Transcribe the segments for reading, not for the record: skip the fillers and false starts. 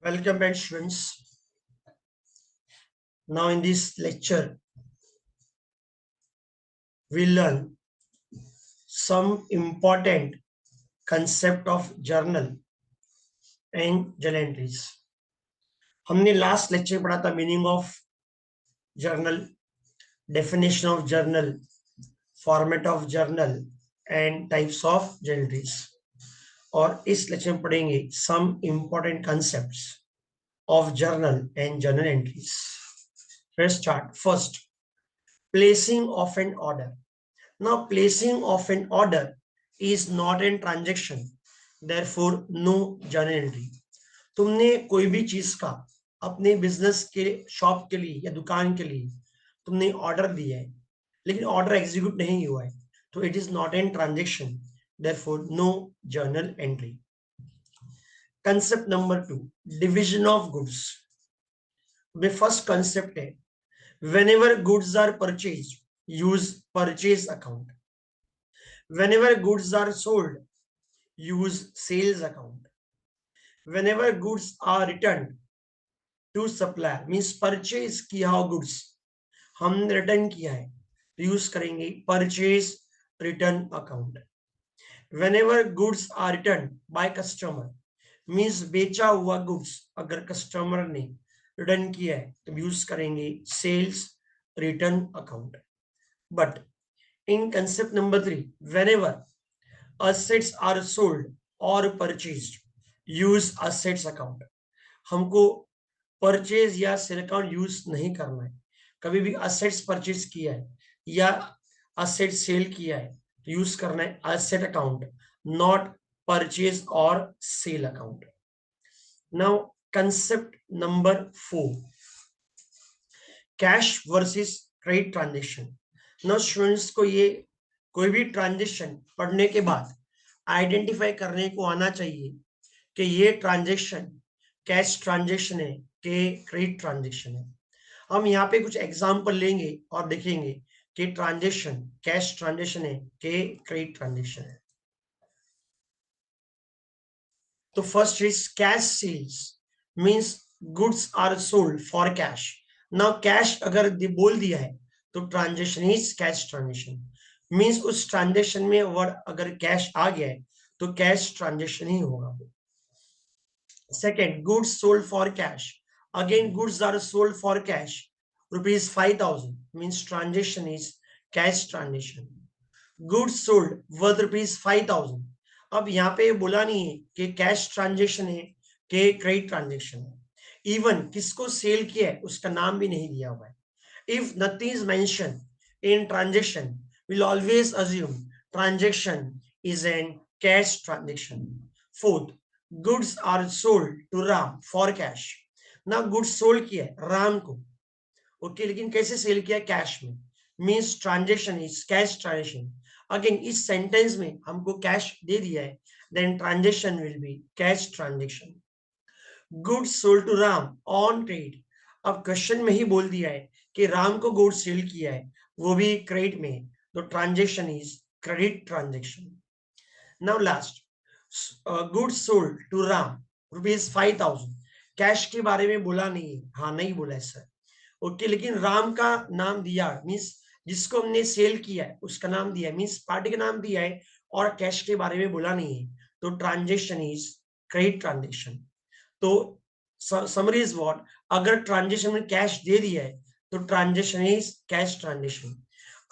Welcome back, students. Now in this lecture, we learn some important concept of journal and journal entries. हमने last lecture पढ़ा था meaning of journal, definition of journal, format of journal and types of journal entries. और इस lecture में पढ़ेंगे some important concepts of journal and journal entries. Let's start. First, placing of an order. Now, placing of an order is not a transaction, therefore no journal entry. तुमने कोई भी चीज का अपने बिजनेस के शॉप के लिए या दुकान के लिए तुमने ऑर्डर दिया है, लेकिन ऑर्डर एग्जीक्यूट नहीं हुआ है, तो it is not an transaction, therefore no journal entry. Concept number 2, division of goods. में फर्स्ट कंसेप्ट है, whenever goods are purchased, use purchase account. Whenever goods are sold, use sales account. Whenever goods are returned to supplier, means purchase किया हो goods हमने return किया है, तो use करेंगे purchase return account. Whenever goods are returned by customer, means बेचा हुआ goods अगर कस्टमर ने रिटर्न किया है तो यूज करेंगे sales return account. But in concept number 3, whenever assets are sold or purchased, use assets account. हमको परचेज या सेल अकाउंट यूज नहीं करना है. कभी भी असेट्स परचेज किया है या असेट सेल किया है तो यूज करना है असेट अकाउंट, नॉट परचेज और sale account. Now concept number 4, cash versus credit transaction. Now students को ये कोई भी ट्रांजेक्शन पढ़ने के बाद आइडेंटिफाई करने को आना चाहिए कि ये ट्रांजेक्शन कैश ट्रांजेक्शन है कि क्रेडिट ट्रांजेक्शन है. हम यहाँ पे कुछ एग्जांपल लेंगे और देखेंगे कि ट्रांजेक्शन कैश ट्रांजेक्शन है कि क्रेडिट ट्रांजेक्शन है. तो first is cash sales, means goods are sold for cash. Now cash अगर बोल दिया है तो transaction is cash transaction, means उस ट्रांजेक्शन में वर्ड अगर कैश आ गया है तो कैश ट्रांजेक्शन ही होगा. Second, goods sold for cash. Again goods are sold for cash, rupees 5,000, means transaction is cash transaction. Goods sold worth rupees 5,000. अब यहाँ पे बोला नहीं है कि कैश ट्रांजेक्शन है कि क्रेडिट ट्रांजेक्शन है. इवन किसको सेल किया है उसका नाम भी नहीं दिया हुआ है. If nothing is mention in transaction, we'll always assume transaction is an cash transaction. Fourth, goods are sold to Ram for cash. Now goods sold किया है राम को, ओके, लेकिन कैसे सेल किया? कैश में, means transaction is cash transaction. Again इस sentence में हमको कैश दे दिया है, then transaction will be cash transaction. Goods sold to Ram on credit. अब क्वेश्चन में ही बोल दिया है कि राम को गुड्स सेल किया है, वो भी क्रेडिट में, तो transaction is credit transaction. Now last, goods sold to Ram rupees 5,000. Cash के बारे में बोला नहीं है, हाँ नहीं बोला है सर, ओके, लेकिन राम का नाम दिया, मीन्स जिसको हमने सेल किया है उसका नाम दिया है, मीन्स पार्टी का नाम दिया है, और कैश के बारे में बोला नहीं है, तो ट्रांजेक्शन इज क्रेडिट ट्रांजेक्शन. तो समरी इज व्हाट, अगर ट्रांजेक्शन में कैश दे दिया है तो ट्रांजेक्शन इज कैश ट्रांजेक्शन,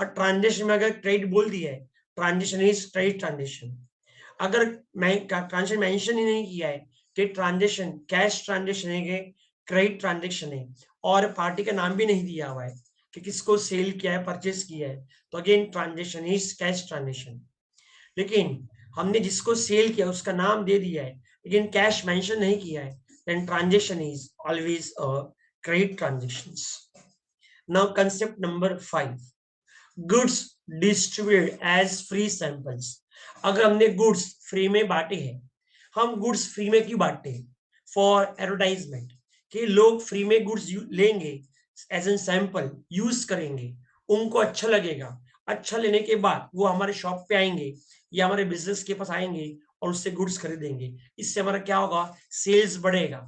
और ट्रांजेक्शन में अगर क्रेडिट बोल दिया है ट्रांजेक्शन इज क्रेडिट ट्रांजेक्शन. अगर ट्रांजेक्शन मेंशन ही नहीं किया है कि ट्रांजेक्शन कैश ट्रांजेक्शन है कि क्रेडिट ट्रांजेक्शन है, और पार्टी का नाम भी नहीं दिया हुआ है कि किसको सेल किया है, परचेस किया है, तो again transaction is cash transaction. लेकिन हमने जिसको सेल किया उसका नाम दे दिया है लेकिन कैश मेंशन नहीं किया है, then transaction is always a credit transactions. Now concept number 5, goods distributed as free samples. अगर हमने गुड्स फ्री में बांटे हैं, हम गुड्स फ्री में क्यों बांटते हैं? फॉर एडवर्टाइजमेंट, कि लोग फ्री में गुड्स लेंगे, एज एन सैंपल यूज करेंगे, उनको अच्छा लगेगा, अच्छा लेने के बाद वो हमारे शॉप पे आएंगे या हमारे बिजनेस के पास आएंगे और उससे गुड्स खरीदेंगे. इससे हमारा क्या होगा? सेल्स बढ़ेगा.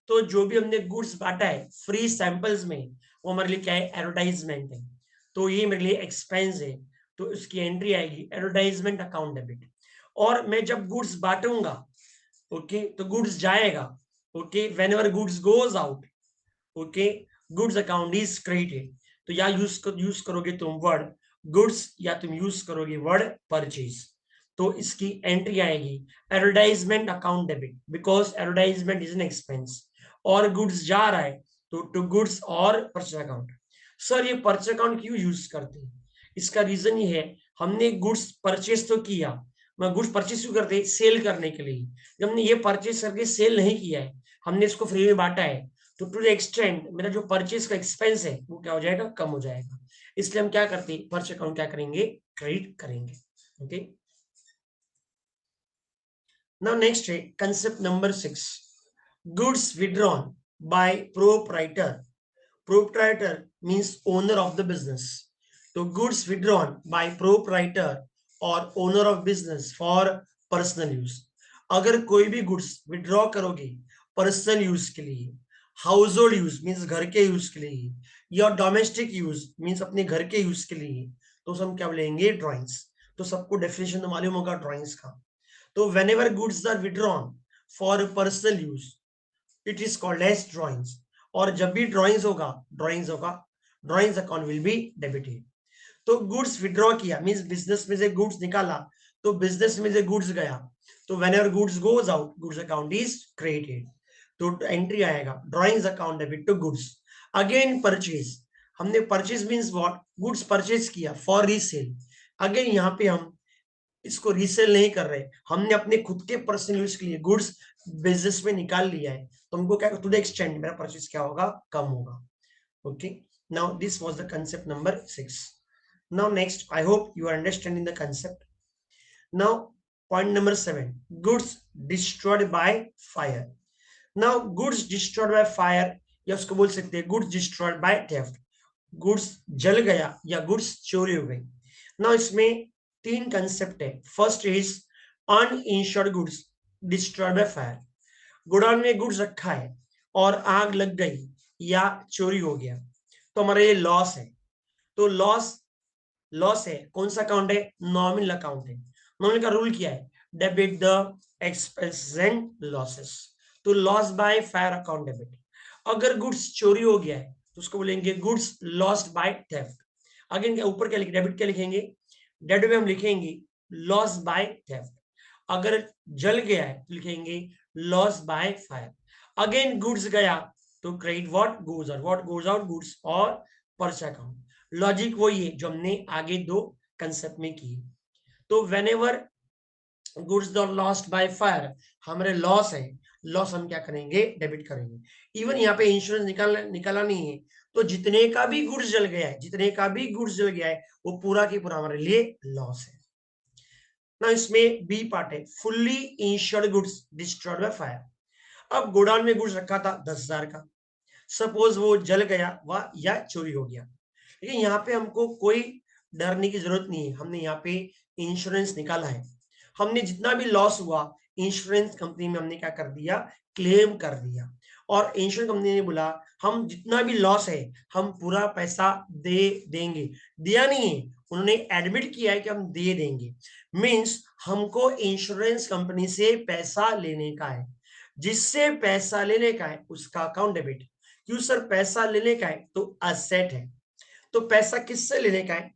तो जो भी हमने गुड्स बांटा है फ्री सैंपल्स में, वो हमारे लिए क्या है, एडवर्टाइजमेंट है, तो ये मेरे लिए एक्सपेंस है, तो उसकी एंट्री आएगी एडवर्टाइजमेंट अकाउंट डेबिट। और मैं जब गुड्स बांटूंगा, ओके, तो गुड्स जाएगा, okay, when ever goods goes out, okay, goods account is credited. तो या यूज करोगे तुम वर्ड गुड्स या तुम यूज करोगे वर्ड परचेज, तो इसकी एंट्री आएगी advertisement account debit, because advertisement is an expense, और गुड्स जा रहा है तो टू गुड्स और परचेज अकाउंट। सर ये परचेज अकाउंट क्यों यूज करते हैं? इसका रीजन ये है, हमने गुड्स परचेज तो किया, मैं गुड्स परचेज क्यों करते हैं, सेल करने के लिए। जब हमने ये परचेज करके सेल नहीं किया है, हमने इसको फ्री में बांटा है, तो टू द एक्सटेंड मेरा जो परचेज का एक्सपेंस है वो क्या हो जाएगा, कम हो जाएगा। इसलिए हम क्या करते हैं, परचेज अकाउंट क्या करेंगे, क्रेडिट करेंगे। ओके, नाउ नेक्स्ट है concept number 6, goods withdrawn bye proprietor. Proprietor means owner of the business, तो गुड्स विड्रॉन बाय प्रोप्राइटर और owner of business for personal use. अगर कोई भी गुड्स विड्रॉ करोगे पर्सनल यूज के लिए, हाउस होल्ड यूज मीन्स घर के यूज के लिए, या डोमेस्टिक यूज मीन्स अपने घर के यूज के लिए, तो हम क्या बोलेंगे, ड्राइंग्स। तो सबको डेफिनेशन तो मालूम होगा ड्राइंग्स का। तो whenever goods are withdrawn for personal use, it is called as drawings. और जब भी ड्राइंग्स होगा drawings account will be debited. तो गुड्स विड्रॉ किया मींस बिजनेस में से गुड्स निकाला, तो बिजनेस में से गुड्स गया, तो whenever goods goes out goods account is created, तो एंट्री आएगा drawings account debit to goods. Again purchase, हमने purchase means what, goods purchase किया फॉर रीसेल। अगेन यहाँ पे हम इसको रीसेल नहीं कर रहे, हमने अपने खुद के पर्सनल यूज के लिए गुड्स बिजनेस में निकाल लिया है, तो हमको क्या, टू द एक्सटेंड मेरा परचेज क्या होगा, कम होगा। Okay, now this was the concept number 6। Now next, I hope you are understanding the concept. Now point number 7, goods destroyed by fire. Now goods destroyed by fire या उसको बोल सकते हैं goods destroyed by theft, goods जल गया या goods चोरी हो गई। ना इसमें तीन कंसेप्ट है। First is uninsured goods destroyed by fire, godown में गुड्स रखा है और आग लग गई या चोरी हो गया, तो हमारा ये लॉस है। तो लॉस है, कौन सा अकाउंट है, नॉमिनल अकाउंट है। नॉमिनल का रूल क्या है, debit the expenses and losses, तो loss by fire account debit. अगर गुड्स चोरी हो गया है तो उसको बोलेंगे goods lost by theft. Again ऊपर क्या लिखेंगे, डेबिट क्या लिखेंगे, डेबिट में हम लिखेंगे लॉस बाय थेफ्ट। अगर जल गया है तो लिखेंगे loss by fire. Again goods गया तो credit what goes out goods और परचेज अकाउंट। लॉजिक वही है जो हमने आगे दो कंसेप्ट में की। तो whenever goods lost by fire, हमारे लॉस है, लॉस हम क्या करेंगे, डेबिट करेंगे। इवन यहाँ पे इंश्योरेंस निकाला नहीं है, तो जितने का भी गुड्स जल गया है, जितने का भी गुड्स जल गया है वो पूरा की पूरा हमारे लिए लॉस है ना। इसमें बी पार्ट है, fully insured goods destroyed by fire. अब गोडाउन में गुड्स रखा था 10,000 का, सपोज वो जल गया वह या चोरी हो गया, लेकिन यहाँ पे हमको कोई डरने की जरूरत नहीं है, हमने यहाँ पे इंश्योरेंस निकाला है। हमने जितना भी लॉस हुआ इंश्योरेंस कंपनी में हमने क्या कर दिया, क्लेम कर दिया। और इंश्योरेंस कंपनी ने बोला हम जितना भी लॉस है हम पूरा पैसा दे देंगे, दिया नहीं है, उन्होंने एडमिट किया है कि हम दे देंगे। मींस हमको इंश्योरेंस कंपनी से पैसा लेने का है, जिससे पैसा लेने का है उसका अकाउंट डेबिट। क्यों सर, पैसा लेने का है तो असेट है, तो पैसा किससे लेने का है,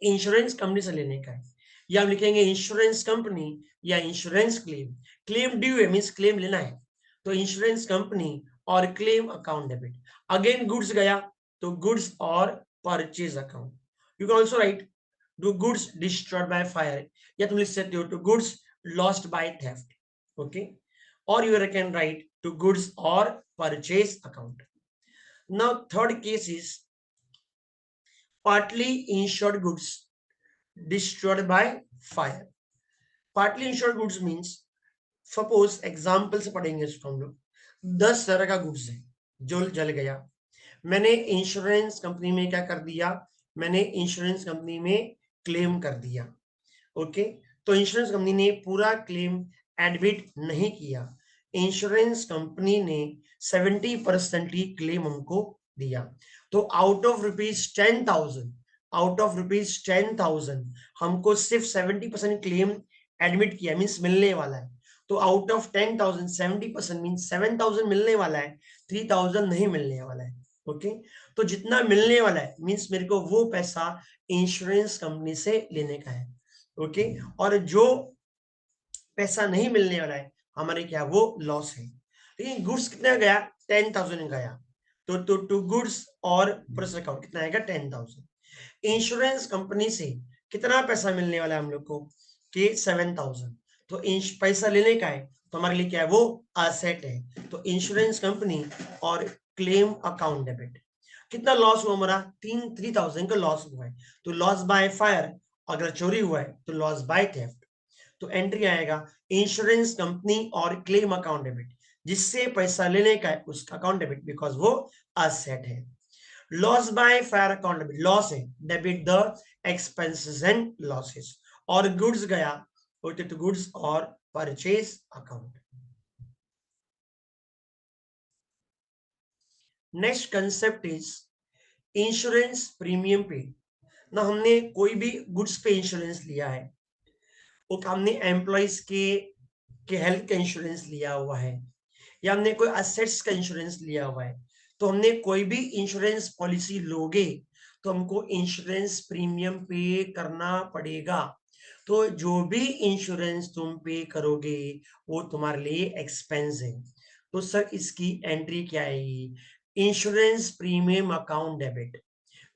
इंश्योरेंस कंपनी से लेने का है। या हम लिखेंगे इंश्योरेंस कंपनी या इंश्योरेंस क्लेम। क्लेम ड्यू है मींस क्लेम लेना है, तो इंश्योरेंस कंपनी और claim account debit. Again goods गया तो गुड्स और purchase account. You can also write to goods destroyed by fire, या तुम लिख सकते हो to goods lost by theft. Okay, और you can write to goods और purchase account. Now third case is partly insured goods destroyed by fire. Partly insured goods means suppose example से पढ़ेंगे इसको हम लोग, 10,000 का गुड्स है जो जल गया, मैंने इंश्योरेंस कंपनी में क्या कर दिया, मैंने इंश्योरेंस कंपनी में क्लेम कर दिया। ओके, तो इंश्योरेंस कंपनी ने पूरा क्लेम एडमिट नहीं किया, इंश्योरेंस कंपनी ने 70% ही क्लेम हमको दिया। तो आउट ऑफ रुपीज 10,000 हमको सिर्फ 70% क्लेम एडमिट किया, मीन्स मिलने वाला है। तो आउट ऑफ 10,000 70% मीन्स 7,000 मिलने वाला है, 3,000 नहीं मिलने वाला है। ओके, तो जितना मिलने वाला है मीन्स मेरे को वो पैसा इंश्योरेंस कंपनी से लेने का है। ओके, और जो पैसा नहीं मिलने वाला है हमारे क्या वो लॉस है। लेकिन गुड्स कितना गया, 10,000 गया। तो टू गुड्स और पर्सनल अकाउंट कितना आएगा, 10,000। इंश्योरेंस कंपनी से कितना पैसा मिलने वाला है हम लोग को, कि 7,000। तो पैसा लेने का है, तो हमारे लिए क्या है वो असेट है। तो इंश्योरेंस कंपनी और क्लेम अकाउंट डेबिट। कितना लॉस हुआ हमारा, 3,000 का लॉस हुआ है। तो लॉस बाय फायर, अगर चोरी हुआ है तो लॉस बाय थेफ्ट। तो एंट्री आएगा इंश्योरेंस कंपनी और क्लेम अकाउंट डेबिट, जिससे पैसा लेने का है उसका अकाउंट डेबिट, बिकॉज वो असेट है। Loss by fire account debit, loss है, debit the expenses and losses. और गुड्स गया टू गुड्स और purchase account. Next concept is insurance premium pay. ना हमने कोई भी गुड्स पे इंश्योरेंस लिया है, वो हमने एम्प्लॉइज के हेल्थ का इंश्योरेंस लिया हुआ है, या हमने कोई असेट्स का इंश्योरेंस लिया हुआ है, तो हमने कोई भी इंश्योरेंस पॉलिसी लोगे तो हमको इंश्योरेंस प्रीमियम पे करना पड़ेगा। तो जो भी इंश्योरेंस तुम पे करोगे वो तुम्हारे लिए एक्सपेंस है। तो सर इसकी एंट्री क्या आएगी, इंश्योरेंस प्रीमियम अकाउंट डेबिट।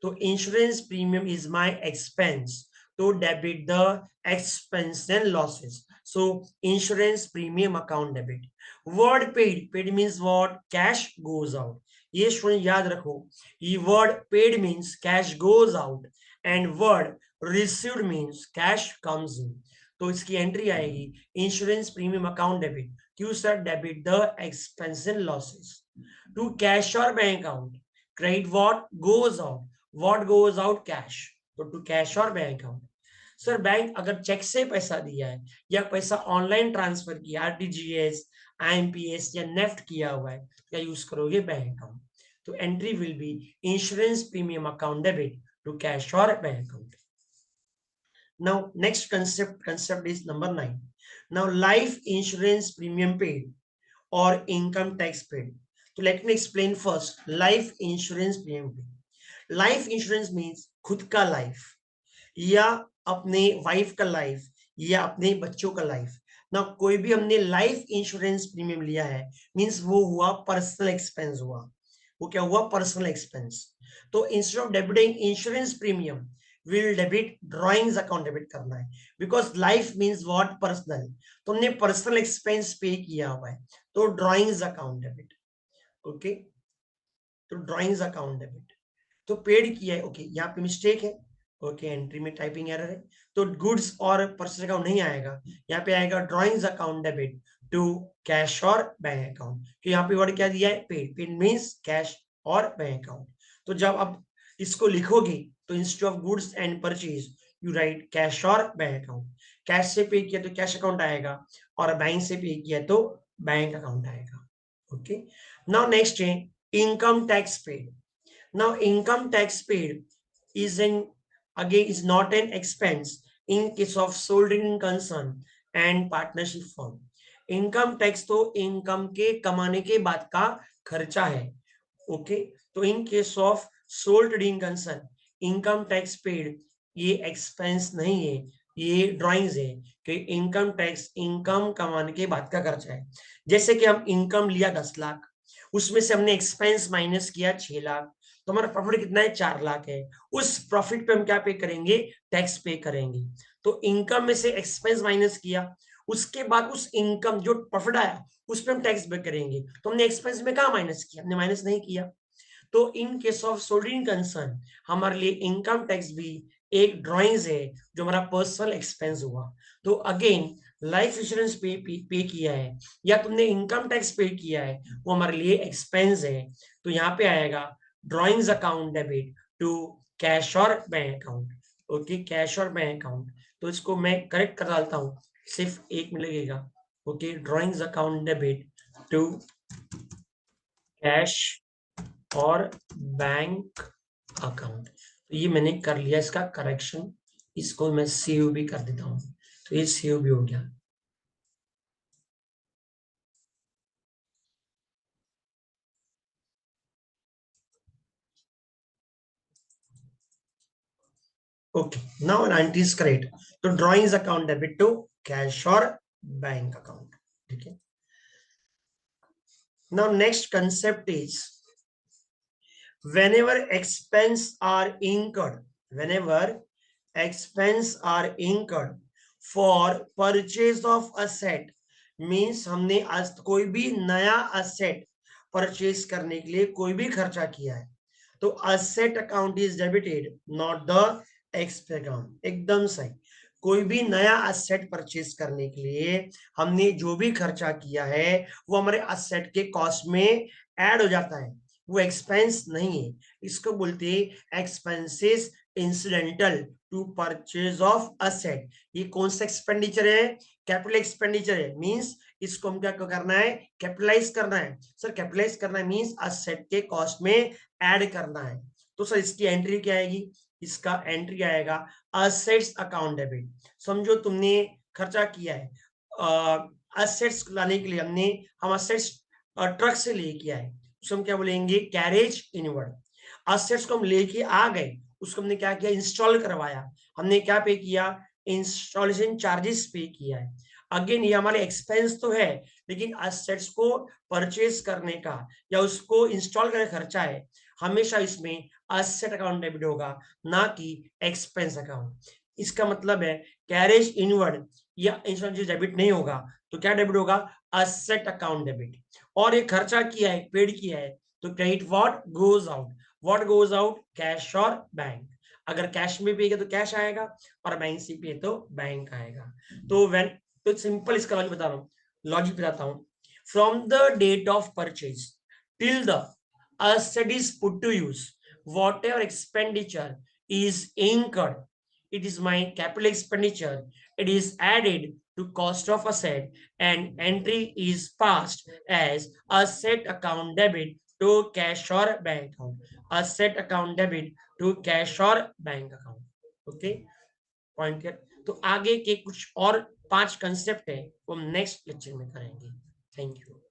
तो insurance premium is my expense, तो debit the expense and losses. So insurance premium account debit. Word paid, paid means what, cash goes out. ये स्टूडेंट याद रखो, ये word paid means cash goes out, and word received means cash comes in. तो इसकी entry आएगी insurance premium account debit. क्यों sir, debit the expense and losses to cash और bank account. Credit what goes out, what goes out cash, तो to cash और bank account. Sir bank अगर cheque से पैसा दिया है या पैसा ऑनलाइन ट्रांसफर किया, आरटीजीएस, आईएमपीएस या नेफ्ट किया हुआ है, क्या यूज करोगे, बैंक अकाउंट। तो entry will be insurance premium account debit to cash और bank account. Now next concept is number 9. Now life insurance premium paid or income tax paid. So let me explain first life insurance premium paid. Life insurance means खुद का life, या अपने wife का life, या अपने बच्चों का life. ना कोई भी हमने लाइफ इंश्योरेंस प्रीमियम लिया है मीन्स वो हुआ पर्सनल एक्सपेंस हुआ। वो क्या हुआ, पर्सनल एक्सपेंस। तो instead of debiting insurance premium will debit drawings account debit करना है, because life means what, personal. तो हमने पर्सनल एक्सपेंस पे किया हुआ है, तो ड्रॉइंग्स अकाउंट डेबिट। ओके, तो ड्रॉइंग्स अकाउंट डेबिट, तो पेड किया है। ओके, यहाँ पे मिस्टेक है। ओके, एंट्री में टाइपिंग एरर है, तो गुड्स और परचेज अकाउंट नहीं आएगा, यहाँ पे आएगा drawings account debit to cash और बैंक अकाउंट। तो यहाँ पे वर्ड क्या दिया है, पेड। पेड मीन्स कैश और बैंक अकाउंट। तो जब आप इसको लिखोगे तो instead of goods and purchase you write cash और बैंक अकाउंट। कैश से पे किया तो कैश अकाउंट आएगा, और बैंक से पे किया तो बैंक अकाउंट आएगा। ओके, नाउ नेक्स्ट है income tax paid. Now, income tax paid is is not an expense in case of sole trading concern and partnership firm. Income tax तो income के कमाने के बाद का खर्चा है। ओके, तो in case of sole trading concern income tax paid ये एक्सपेंस नहीं है, ये ड्राइंग्स है कि इनकम टैक्स इनकम कमाने के बाद का खर्चा है। जैसे कि हम इनकम लिया 10 लाख, उसमें से हमने एक्सपेंस माइनस किया 6 लाख, तो हमारा प्रॉफिट कितना है, 4 लाख है। उस प्रॉफिट पे हम क्या पे करेंगे, टैक्स पे करेंगे। तो इनकम में से एक्सपेंस माइनस किया, उसके बाद उस इनकम जो प्रॉफिट आया उस पर हम टैक्स पे करेंगे। तो हमने एक्सपेंस में कहा माइनस किया, हमने माइनस नहीं किया। तो in case of soldering concern हमारे लिए इनकम टैक्स भी एक ड्रॉइंग्स है जो हमारा पर्सनल एक्सपेंस हुआ। तो अगेन लाइफ इंश्योरेंस पे किया है या तुमने इनकम टैक्स पे किया है वो हमारे लिए एक्सपेंस है। तो यहाँ पे आएगा drawings account debit to cash और बैंक अकाउंट। ओके, कैश और बैंक अकाउंट। तो इसको मैं करेक्ट कर डालता हूँ, सिर्फ 1 मिनट लगेगा। Okay, drawings account debit to cash और बैंक अकाउंट। तो ये मैंने कर लिया इसका करेक्शन, इसको मैं सेव भी कर देता हूं, तो ये सेव भी हो गया। Okay, now 90 is correct. तो drawing account debit to cash और बैंक अकाउंट। ठीक है, now next concept is whenever expense are incurred, whenever expense are incurred for purchase of asset, means हमने आज कोई भी नया asset परचेज करने के लिए कोई भी खर्चा किया है, तो asset account is debited, not the expense account। एकदम सही, कोई भी नया असेट परचेज करने के लिए हमने जो भी खर्चा किया है वो हमारे असेट के कॉस्ट में ऐड हो जाता है, वो एक्सपेंस नहीं है। इसको बोलते हैं expenses incidental to purchase of asset. ये कौन सा एक्सपेंडिचर है? कैपिटल एक्सपेंडिचर है, मींस इसको हम क्या करना है? कैपिटलाइज करना है। सर कैपिटलाइज करना है मींस असेट के कॉस्ट में ऐड करना है। तो सर इसकी एंट्री क्या आएगी? इसका एंट्री आएगा असेट्स अकाउंट डेबिट। समझो तुमने खर्चा किया है असेट्स लाने के लिए, हम असेट्स ट्रक से लेके आए, उसको हम क्या बोलेंगे? Carriage inward. असेट्स को हम लेके आ गए, उसको हमने क्या किया? इंस्टॉल करवाया। हमने क्या पे किया? इंस्टॉलेशन चार्जेस पे किया है। अगेन ये हमारे एक्सपेंस तो है, लेकिन असेट्स को परचेज करने का या उसको इंस्टॉल करने का खर्चा है, हमेशा इसमें असेट अकाउंट डेबिट होगा, ना कि एक्सपेंस अकाउंट। इसका मतलब है कैरेज इनवर्ड या इंश्योरेंस डेबिट नहीं होगा, तो क्या डेबिट होगा? Asset account debit. और ये खर्चा किया है, पेड किया है, तो credit what goes out? What goes out? Cash और बैंक। अगर कैश में पे किया तो कैश आएगा, और बैंक से पे तो बैंक आएगा। तो व्हेन, तो सिंपल इसका लॉजिक बता रहा हूँ, लॉजिक बताता हूँ। From the date of purchase till the asset is put to use, whatever expenditure is incurred, it is my capital expenditure, it is added to cost of asset, and entry is passed as asset account debit to cash or bank account, asset account debit to cash or bank account। Okay, point clear? तो आगे के कुछ और 5 concept है वो हम next lecture में करेंगे। Thank you.